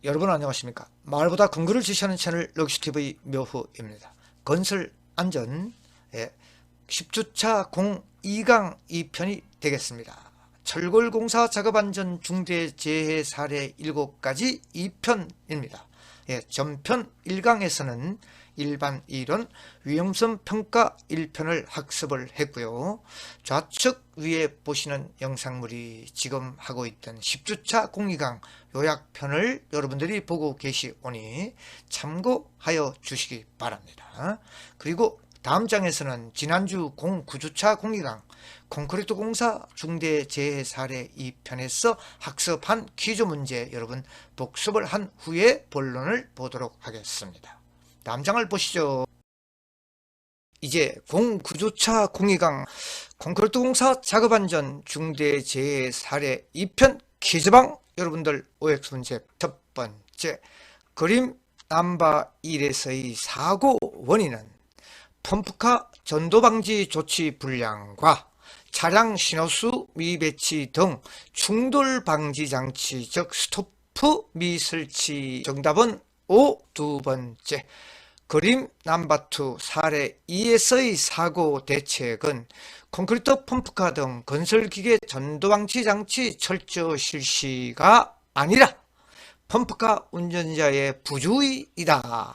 여러분 안녕하십니까. 마을보다 근거를 제시하는 채널 럭시TV 묘후입니다. 건설 안전 10주차 02강 2편이 되겠습니다. 철골공사 작업안전 중대재해 사례 7가지 2편입니다. 전편 1강에서는 일반 이론 위험성 평가 1편을 학습을 했고요. 좌측 위에 보시는 영상물이 지금 하고 있던 10주차 02강 요약편을 여러분들이 보고 계시오니 참고하여 주시기 바랍니다. 그리고 다음 장에서는 지난주 09주차 02강 콘크리트 공사 중대재해 사례 2편에서 학습한 퀴즈 문제 여러분 복습을 한 후에 본론을 보도록 하겠습니다. 다음 장을 보시죠. 이제 09주차 02강 콘크리트 공사 작업안전 중대재해 사례 2편 퀴즈방 여러분들 OX 문제 첫 번째, 그림 넘버 1에서의 사고 원인은 펌프카 전도방지 조치 불량과 차량 신호수 미배치 등 충돌 방지 장치 즉 스토프 미설치. 정답은 O. 두 번째, 그림 넘버 2 사례 2에서의 사고 대책은 콘크리트 펌프카 등 건설기계 전도방지 장치 철저 실시가 아니라 펌프카 운전자의 부주의이다.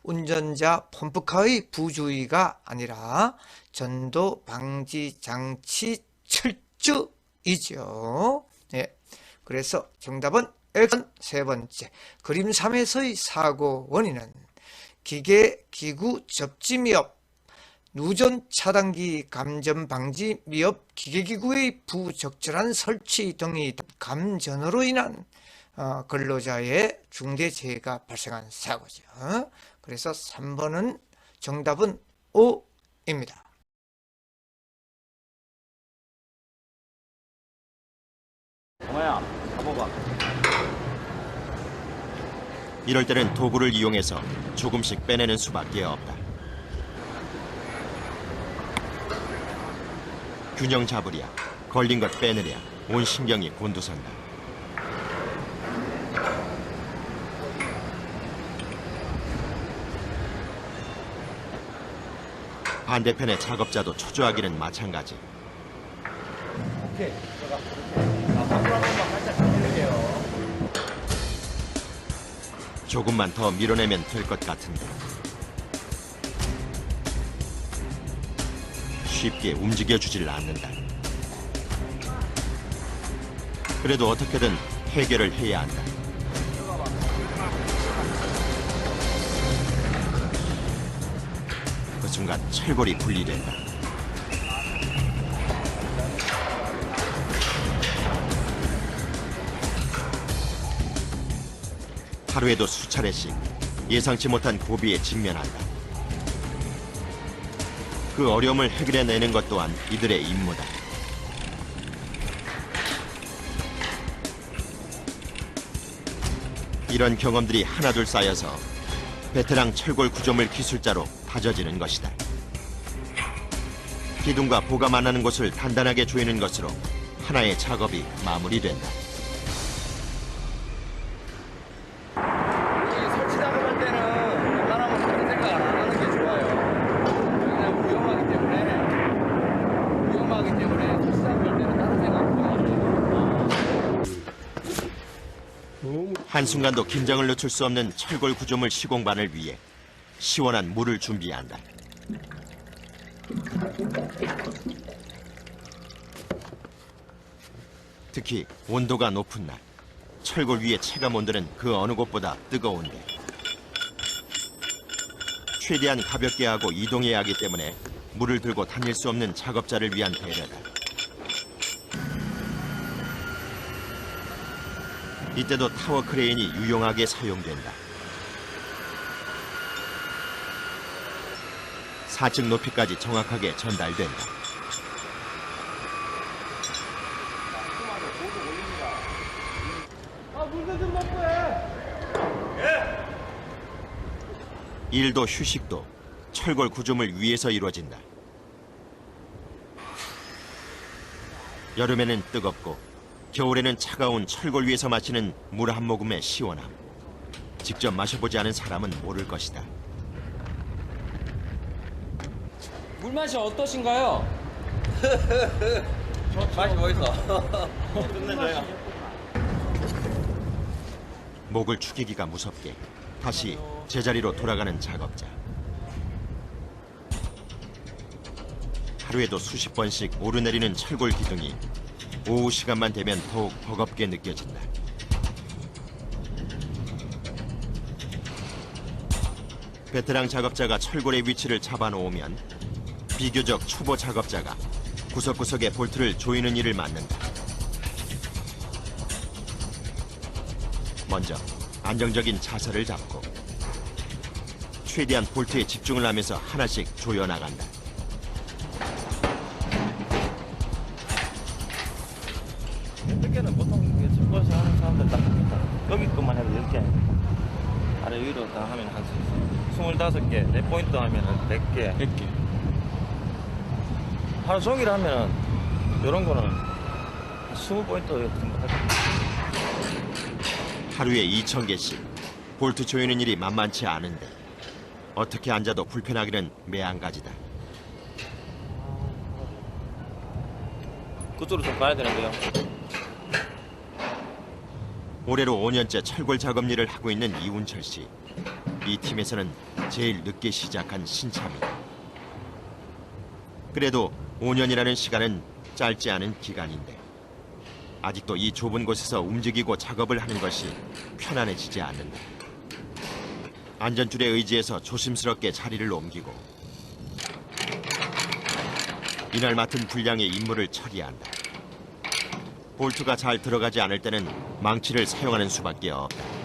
운전자 펌프카의 부주의가 아니라 전도방지 장치 철저이죠. 그래서 정답은 세 번째, 그림 3에서의 사고 원인은 기계 기구 접지 미흡, 누전 차단기 감전 방지 미흡, 기계기구의 부적절한 설치 등의 감전으로 인한 근로자의 중대재해가 발생한 사고죠. 그래서 3번은 정답은 O입니다. 정아야, 잡아봐. 이럴 때는 도구를 이용해서 조금씩 빼내는 수밖에 없다. 균형 잡으랴, 걸린 것 빼내랴, 온 신경이 곤두선다. 반대편의 작업자도 초조하기는 마찬가지. 오케이, 들어가. 밖으로 한 번만 살짝 당겨낼게요. 조금만 더 밀어내면 될 것 같은데 쉽게 움직여주질 않는다. 그래도 어떻게든 해결을 해야 한다. 그 순간 철골이 분리된다. 하루에도 수차례씩 예상치 못한 고비에 직면한다. 그 어려움을 해결해내는 것 또한 이들의 임무다. 이런 경험들이 하나둘 쌓여서 베테랑 철골 구조물 기술자로 다져지는 것이다. 기둥과 보가 만나는 곳을 단단하게 조이는 것으로 하나의 작업이 마무리된다. 설치 작업할 때는 웬만하면 다른 생각 안 하는 게 좋아요. 왜냐면 위험하기 때문에 설치 작업할 때는 다른 생각 안 하고. 한순간도 긴장을 늦출 수 없는 철골 구조물 시공반을 위해 시원한 물을 준비한다. 특히 온도가 높은 날, 철골 위의 체감 온도는 그 어느 곳보다 뜨거운데 최대한 가볍게 하고 이동해야 하기 때문에 물을 들고 다닐 수 없는 작업자를 위한 배려다. 이때도 타워 크레인이 유용하게 사용된다. 4층 높이까지 정확하게 전달된다. 물도 좀 먹고 해. 일도 휴식도 철골 구조물 위에서 이루어진다. 여름에는 뜨겁고 겨울에는 차가운 철골 위에서 마시는 물 한 모금의 시원함. 직접 마셔보지 않은 사람은 모를 것이다. 물 맛이 어떠신가요? 맛이 멋있어. 끝내줘요. 목을 축이기가 무섭게 다시 제자리로 돌아가는 작업자. 하루에도 수십 번씩 오르내리는 철골 기둥이 오후 시간만 되면 더욱 버겁게 느껴진다. 베테랑 작업자가 철골의 위치를 잡아놓으면 비교적 초보 작업자가 구석구석에 볼트를 조이는 일을 맡는다. 먼저 안정적인 자세를 잡고 최대한 볼트에 집중을 하면서 하나씩 조여나간다. 늦게는 보통 철거시 하는 사람들 딱 여기 것만 해도 10개. 아래 위로 다 하면 한 25개, 4포인트 하면 100개. 100개. 하루 종일 하면 이런 거는 20포인트 정도 할 거예요. 하루에 2,000개씩 볼트 조이는 일이 만만치 않은데 어떻게 앉아도 불편하기는 매한가지다. 그쪽으로 좀 가야 되는데요. 올해로 5년째 철골 작업 일을 하고 있는 이운철 씨. 이 팀에서는 제일 늦게 시작한 신참이다. 그래도 5년이라는 시간은 짧지 않은 기간인데 아직도 이 좁은 곳에서 움직이고 작업을 하는 것이 편안해지지 않는다. 안전줄에 의지해서 조심스럽게 자리를 옮기고 이날 맡은 분량의 임무를 처리한다. 볼트가 잘 들어가지 않을 때는 망치를 사용하는 수밖에 없다.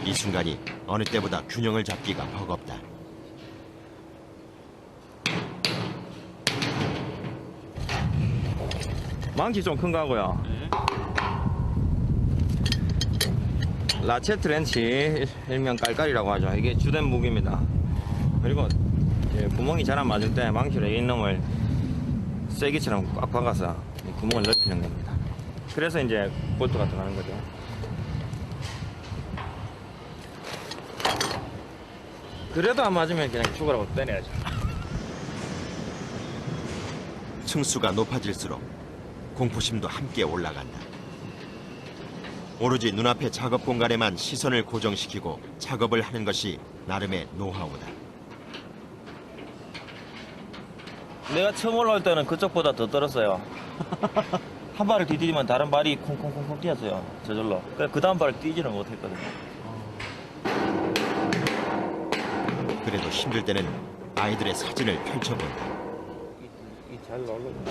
이 순간이 어느 때보다 균형을 잡기가 버겁다. 망치 좀 큰 거 하고요. 라체트 렌치, 일명 깔깔이라고 하죠. 이게 주된 무기입니다. 그리고 구멍이 잘 안 맞을 때 망치로 이 놈을 쐐기처럼 꽉 박아서 이 구멍을 넓히는 겁니다. 그래서 이제 볼트가 들어가는 거죠. 그래도 안 맞으면 그냥 죽으라고 때려야죠. 층수가 높아질수록 공포심도 함께 올라간다. 오로지 눈앞의 작업 공간에만 시선을 고정시키고 작업을 하는 것이 나름의 노하우다. 내가 처음 올라올 때는 그쪽보다 더 떨었어요. 한 발을 디디면 다른 발이 콩콩콩콩 뛰었어요. 저절로. 그 다음 발을 뛰지를 못했거든요. 그래도 힘들 때는 아이들의 사진을 펼쳐본다. 잘 나오려고.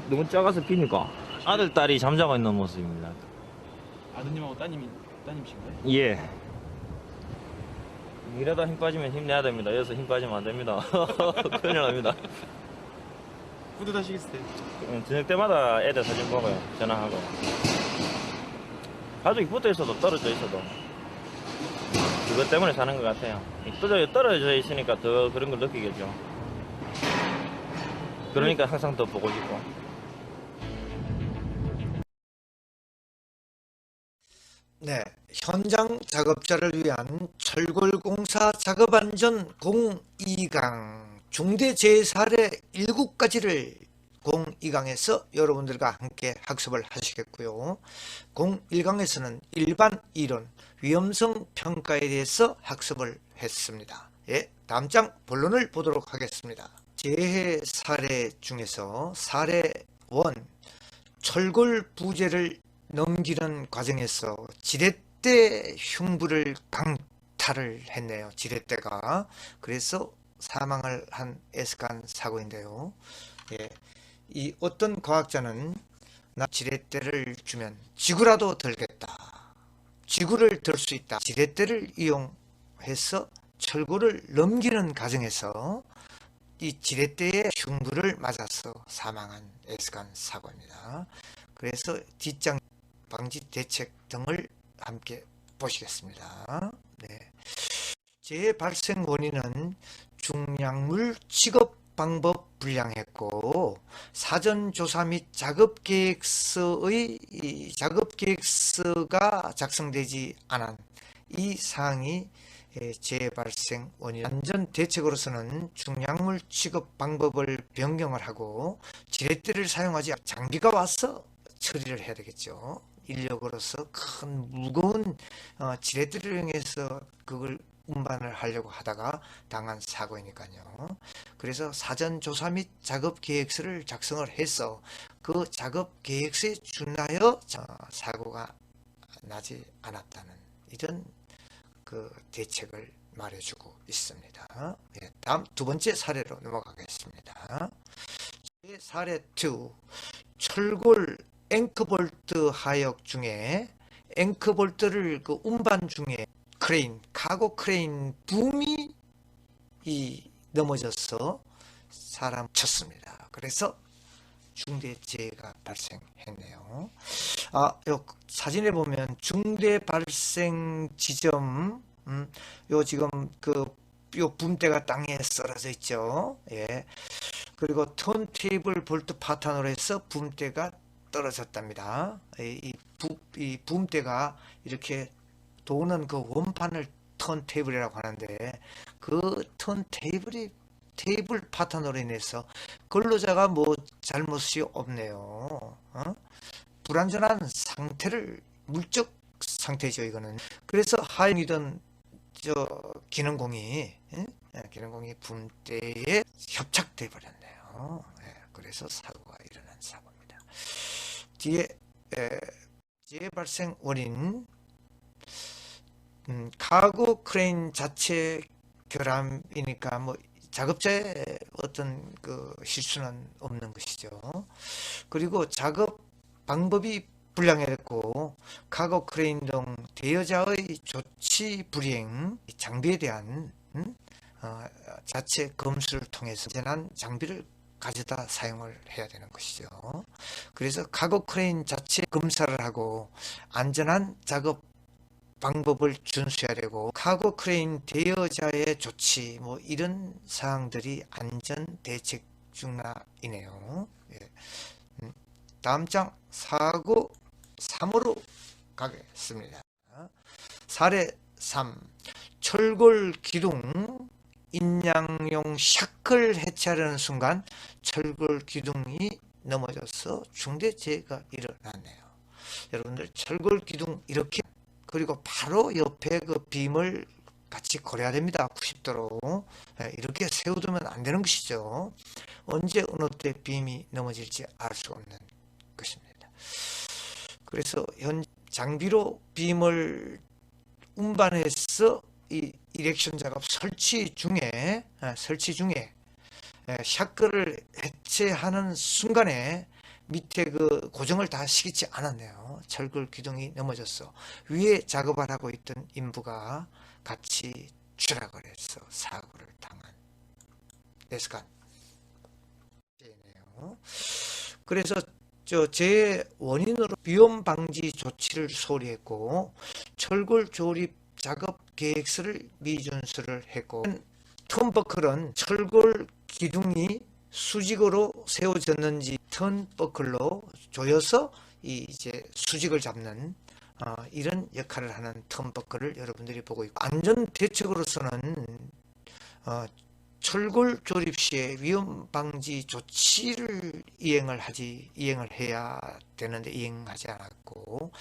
너무 작아서 비니까. 아들, 딸이 잠자고 있는 모습입니다. 아드님하고 따님이신가요? 예. 이러다 힘 빠지면 힘내야 됩니다. 여기서 힘 빠지면 안 됩니다. 큰일 납니다. 뿌듯하시겠어요? 저녁 때마다 애들 사진 보고요. 전화하고. 가족이 붙어 있어도 떨어져 있어도 그것 때문에 사는 것 같아요. 떨어져 있으니까 더 그런 걸 느끼겠죠. 그러니까 항상 더 보고 싶고. 네, 현장 작업자를 위한 철골공사 작업안전 02강 중대재해사례 7가지를 02강에서 여러분들과 함께 학습을 하시겠고요. 01강에서는 일반 이론, 위험성 평가에 대해서 학습을 했습니다. 예, 다음 장 본론을 보도록 하겠습니다. 재해 사례 중에서 사례 1, 철골 부재를 넘기는 과정에서 지렛대 흉부를 강탈을 했네요. 지렛대가. 그래서 사망을 한 S간 사고인데요. 예, 이 어떤 과학자는 나 지렛대를 주면 지구라도 들겠다. 지구를 들 수 있다. 지렛대를 이용해서 철골을 넘기는 과정에서 이 지렛대의 흉부를 맞아서 사망한 S간 사고입니다. 그래서 뒷장 방지 대책 등을 함께 보시겠습니다. 네. 재해 발생 원인은 중량물 취급 방법 불량했고 사전 조사 및 작업 계획서의 작업 계획서가 작성되지 않은 이 사항이 재발생 원인. 안전 대책으로서는 중약물 취급 방법을 변경을 하고 지렛대를 사용하지 장비가 와서 처리를 해야 되겠죠. 인력으로서 큰 무거운 지렛대를 이용해서 그걸 운반을 하려고 하다가 당한 사고이니까요. 그래서 사전 조사 및 작업 계획서를 작성을 해서 그 작업 계획서에 준하여 사고가 나지 않았다는 이런 그 대책을 말해주고 있습니다. 예, 다음 두 번째 사례로 넘어가겠습니다. 사례 2. 철골 앵커볼트 하역 중에 앵커볼트를 그 운반 중에 크레인, 카고 크레인 붐이 넘어져서 사람 쳤습니다. 그래서 중대재해가 발생했네요. 요 사진에 보면 중대 발생 지점, 요 지금 요 붐대가 땅에 썰어져 있죠. 예. 그리고 턴테이블 볼트 파탄으로 해서 붐대가 떨어졌답니다. 이 붐대가 이렇게 도는 그 원판을 턴테이블이라고 하는데 그 턴테이블이 테이블 파탄으로 인해서 근로자가 뭐 잘못이 없네요. 불완전한 상태를 물적 상태죠 이거는. 그래서 하용이던 기능공이 붐대에 협착돼 버렸네요. 그래서 사고가 일어난 사고입니다. 뒤에 재해 발생 원인 카고 크레인 자체 결함이니까 뭐 작업자의 어떤 그 실수는 없는 것이죠. 그리고 작업 방법이 불량했고 카고 크레인 등 대여자의 조치 불이행, 장비에 대한 자체 검수를 통해서 안전한 장비를 가져다 사용을 해야 되는 것이죠. 그래서 카고 크레인 자체 검사를 하고 안전한 작업 방법을 준수해야 되고 카고 크레인 대여자의 조치 뭐 이런 사항들이 안전 대책 중 하나이네요. 예. 다음 장 사고 3으로 가겠습니다. 사례 3. 철골 기둥 인양용 샤클 해체하려는 순간 철골 기둥이 넘어져서 중대재해가 일어났네요. 여러분들 철골 기둥 이렇게 그리고 바로 옆에 그 빔을 같이 고려해야 됩니다. 90도로 이렇게 세워두면 안 되는 것이죠. 언제 어느 때 빔이 넘어질지 알 수 없는 것입니다. 그래서 현 장비로 빔을 운반해서 이 이렉션 작업 설치 중에 샤클을 해체하는 순간에 밑에 그 고정을 다 시키지 않았네요. 철골 기둥이 넘어져서 위에 작업을 하고 있던 인부가 같이 추락을 해서 사고를 당한 데스간. 그래서 재 원인으로 위험 방지 조치를 소리했고 철골 조립 작업 계획서를 미준수를 했고 턴버클은 철골 기둥이 수직으로 세워졌는지 턴버클로 조여서 이제 수직을 잡는 이런 역할을 하는 턴버클을 여러분들이 보고 있고 안전 대책으로서는 철골 조립 시에 위험 방지 조치를 이행을 해야 되는데 이행하지 않았고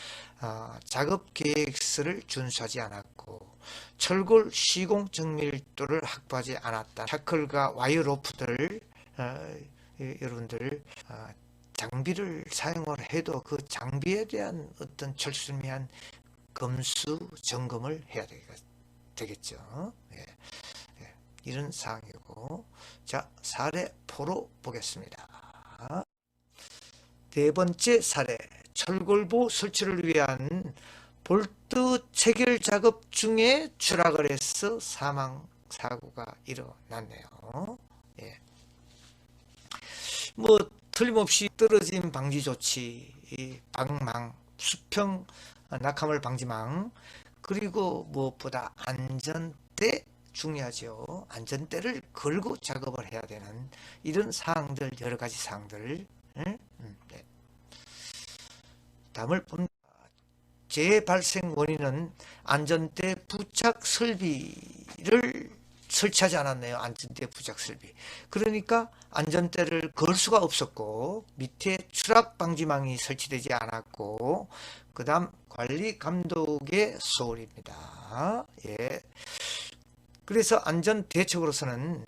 작업 계획서를 준수하지 않았고 철골 시공 정밀도를 확보하지 않았다. 샤클과 와이어 로프들 여러분들 장비를 사용을 해도 그 장비에 대한 어떤 철수미한 검수 점검을 해야 되겠죠. 예. 이런 사항이고, 자 사례 4로 보겠습니다. 네 번째 사례, 철골보 설치를 위한 볼트 체결 작업 중에 추락을 해서 사망 사고가 일어났네요. 예. 뭐 틀림없이 떨어짐 방지 조치, 방망, 수평 낙하물 방지망, 그리고 무엇보다 안전대 중요하죠. 안전대를 걸고 작업을 해야 되는 이런 사항들, 여러 가지 사항들. 네. 다음을 봅니다. 재발생 원인은 안전대 부착 설비를 설치하지 않았네요. 안전대 부착 설비. 그러니까 안전대를 걸 수가 없었고 밑에 추락 방지망이 설치되지 않았고 그 다음 관리 감독의 소홀입니다. 예. 그래서 안전 대책으로서는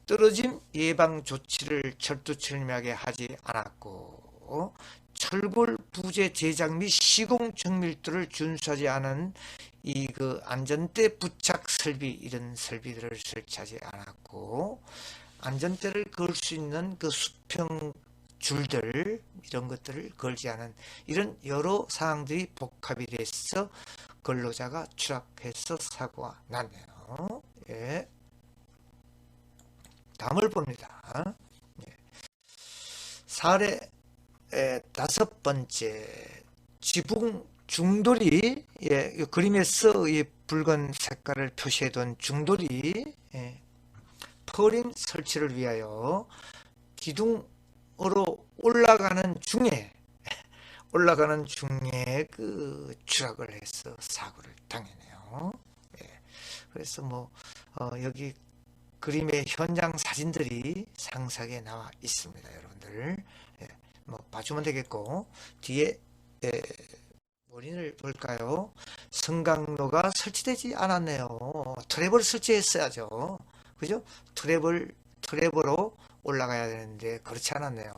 떨어짐 예방 조치를 철두철미하게 하지 않았고 철골 부재 제작 및 시공 정밀도를 준수하지 않은 이 그 안전대 부착 설비 이런 설비들을 설치하지 않았고 안전대를 걸 수 있는 그 수평 줄들 이런 것들을 걸지 않은 이런 여러 사항들이 복합이 돼서 근로자가 추락해서 사고가 났네요. 예. 다음을 봅니다. 예. 사례 다섯 번째 지붕 중돌이 예, 이 그림에서 이 붉은 색깔을 표시해 둔 중돌이 예, 퍼링 설치를 위하여 기둥으로 올라가는 중에 그 추락을 해서 사고를 당했네요. 예, 그래서 뭐 여기 그림의 현장 사진들이 상세하게 나와 있습니다, 여러분들. 예, 뭐 봐주면 되겠고 뒤에 원인을 볼까요? 승강로가 설치되지 않았네요. 트랩을 설치했어야죠. 그죠? 트랩으로 올라가야 되는데 그렇지 않았네요.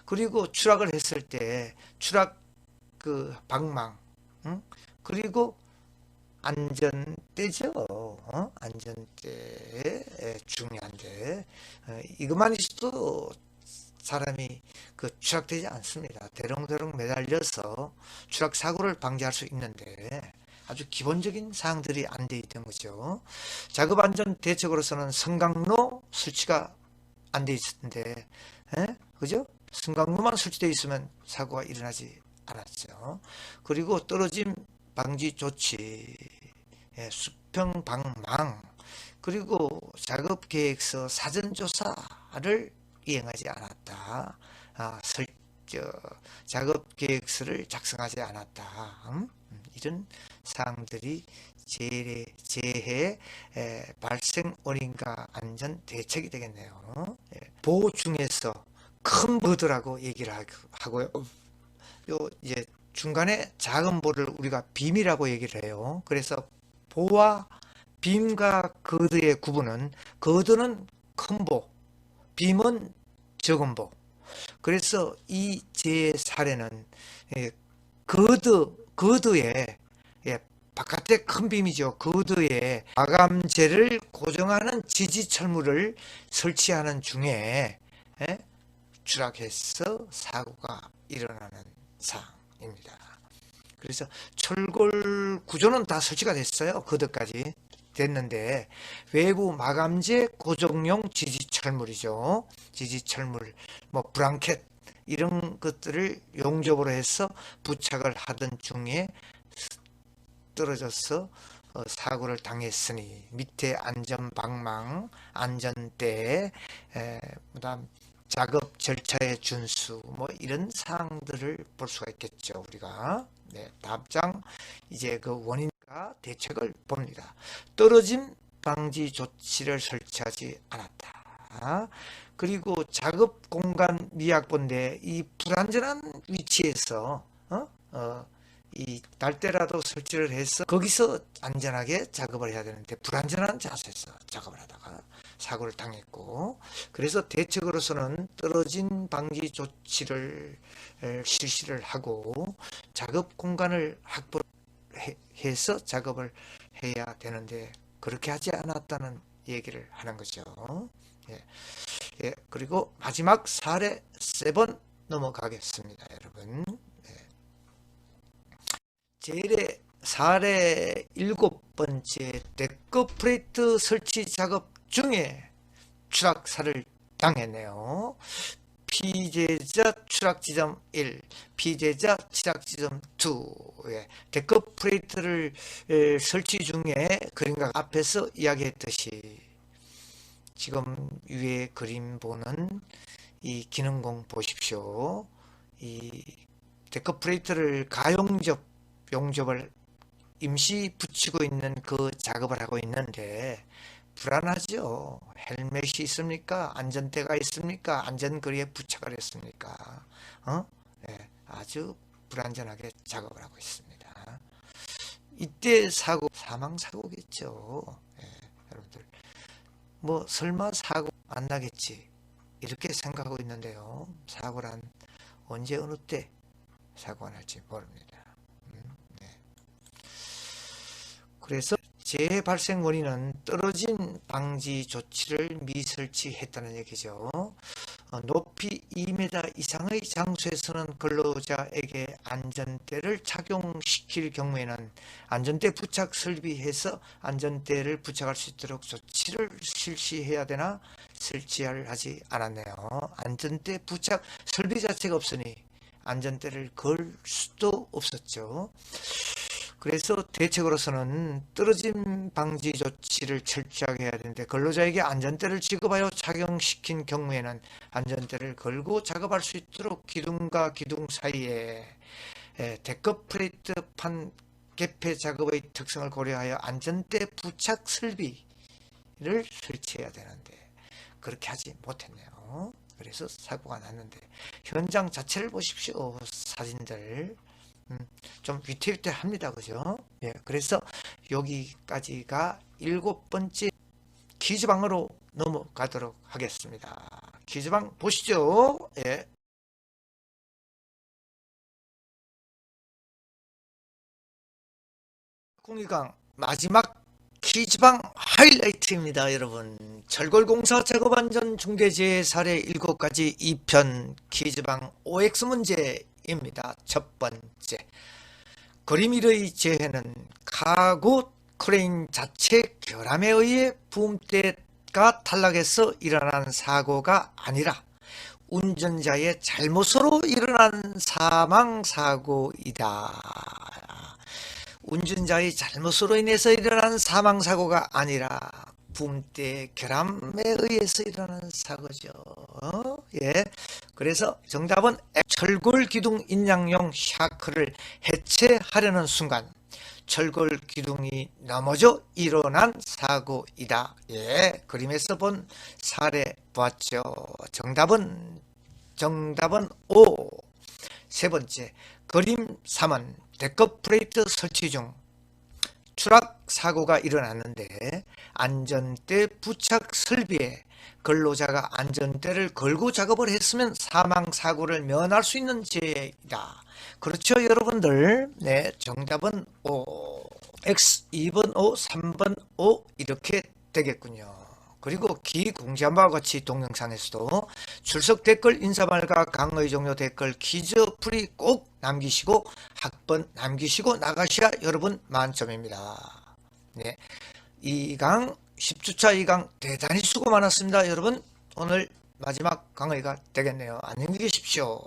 그리고 추락을 했을 때 추락 그 방망, 그리고 안전대죠. 안전대 중요한데 이것만 있어도 사람이 그 추락되지 않습니다. 대롱대롱 매달려서 추락 사고를 방지할 수 있는데 아주 기본적인 사항들이 안 돼 있던 거죠. 작업 안전 대책으로서는 승강로 설치가 안 돼 있었는데, 그죠? 승강로만 설치되어 있으면 사고가 일어나지 않았죠. 그리고 떨어짐 방지 조치, 수평 방망, 그리고 작업 계획서 사전 조사를 이행하지 않았다. 작업 계획서를 작성하지 않았다. 이런 사항들이 재해 발생 원인과 안전 대책이 되겠네요. 보호 중에서 큰 보드라고 얘기를 하고요. 요 이제 중간에 작은 보를 우리가 빔이라고 얘기를 해요. 그래서 보와 빔과 거드의 구분은 거드는 큰 보, 빔은 적은 보. 그래서 이 제 사례는 거드에 바깥에 큰 빔이죠. 거드에 마감재를 고정하는 지지철물을 설치하는 중에 추락해서 사고가 일어나는 사항입니다. 그래서 철골 구조는 다 설치가 됐어요. 거드까지 됐는데 외부 마감재 고정용 지지철물이죠. 지지철물, 뭐 브랑켓 이런 것들을 용접으로 해서 부착을 하던 중에 떨어져서 사고를 당했으니 밑에 안전방망, 안전대, 그다음 작업 절차의 준수, 뭐 이런 사항들을 볼 수가 있겠죠. 우리가 다음 장 이제 그 원인과 대책을 봅니다. 떨어짐 방지 조치를 설치하지 않았다. 그리고 작업 공간 미약본데 이 불안전한 위치에서 이 날때라도 설치를 해서 거기서 안전하게 작업을 해야 되는데 불안전한 자세에서 작업을 하다가 사고를 당했고, 그래서 대책으로서는 떨어진 방지 조치를 실시를 하고 작업 공간을 확보해서 작업을 해야 되는데 그렇게 하지 않았다는 얘기를 하는 거죠. 그리고 마지막 사례 3번 넘어가겠습니다, 여러분. 제일의 사례 7번째 데커 프레이트 설치 작업 중에 추락사를 당했네요. 피제자 추락지점 1, 피제자 추락지점 2. 예, 데크 프레이트를 설치 중에 그림과 앞에서 이야기했듯이 지금 위에 그림 보는 이 기능공 보십시오. 이 데크 프레이트를 용접을 임시 붙이고 있는 그 작업을 하고 있는데 불안하죠. 헬멧이 있습니까? 안전대가 있습니까? 안전거리에 부착을 했습니까? 네, 아주 불안전하게 작업을 하고 있습니다. 이때 사망 사고겠죠. 네, 여러분들 뭐 설마 사고 안 나겠지 이렇게 생각하고 있는데요. 사고란 언제 어느 때 사고가 날지 모릅니다. 네. 그래서 재해 발생 원인은 떨어진 방지 조치를 미설치했다는 얘기죠. 높이 2m 이상의 장소에서는 근로자에게 안전대를 착용시킬 경우에는 안전대 부착 설비해서 안전대를 부착할 수 있도록 조치를 실시해야 되나 설치를 하지 않았네요. 안전대 부착 설비 자체가 없으니 안전대를 걸 수도 없었죠. 그래서 대책으로서는 떨어짐 방지 조치를 철저하게 해야 되는데 근로자에게 안전대를 지급하여 착용시킨 경우에는 안전대를 걸고 작업할 수 있도록 기둥과 기둥 사이에 데크 프레이트 판 개폐 작업의 특성을 고려하여 안전대 부착 설비를 설치해야 되는데 그렇게 하지 못했네요. 그래서 사고가 났는데 현장 자체를 보십시오. 사진들 좀 위태위태합니다. 그죠? 예, 그래서 여기까지가 7번째 퀴즈방으로 넘어가도록 하겠습니다. 퀴즈방 보시죠. 예. 공익강 마지막 퀴즈방 하이라이트입니다. 여러분, 철골공사 작업안전 중대재해 사례 7가지 2편 퀴즈방 OX 문제입니다. 첫 번째, 그림 1의 재해는 카고 크레인 자체 결함에 의해 붐대가 탈락해서 일어난 사고가 아니라 운전자의 잘못으로 일어난 사망사고이다. 운전자의 잘못으로 인해서 일어난 사망사고가 아니라 붐대 결함에 의해서 일어난 사고죠. 예. 그래서 정답은 철골 기둥 인양용 샤크를 해체하려는 순간 철골 기둥이 넘어져 일어난 사고이다. 예. 그림에서 본 사례 보았죠. 정답은 O. 세 번째, 그림 3은 데크 프레이트 설치 중 추락 사고가 일어났는데 안전대 부착 설비에 근로자가 안전대를 걸고 작업을 했으면 사망 사고를 면할 수 있는 재해이다. 그렇죠, 여러분들? 네, 정답은 O. X 2번 O, 3번 O 이렇게 되겠군요. 그리고 기공지한 바와 같이 동영상에서도 출석 댓글 인사말과 강의 종료 댓글 퀴즈 풀이 꼭 남기시고 학번 남기시고 나가셔야 여러분 만점입니다. 네, 2강 10주차 2강 대단히 수고 많았습니다. 여러분, 오늘 마지막 강의가 되겠네요. 안녕히 계십시오.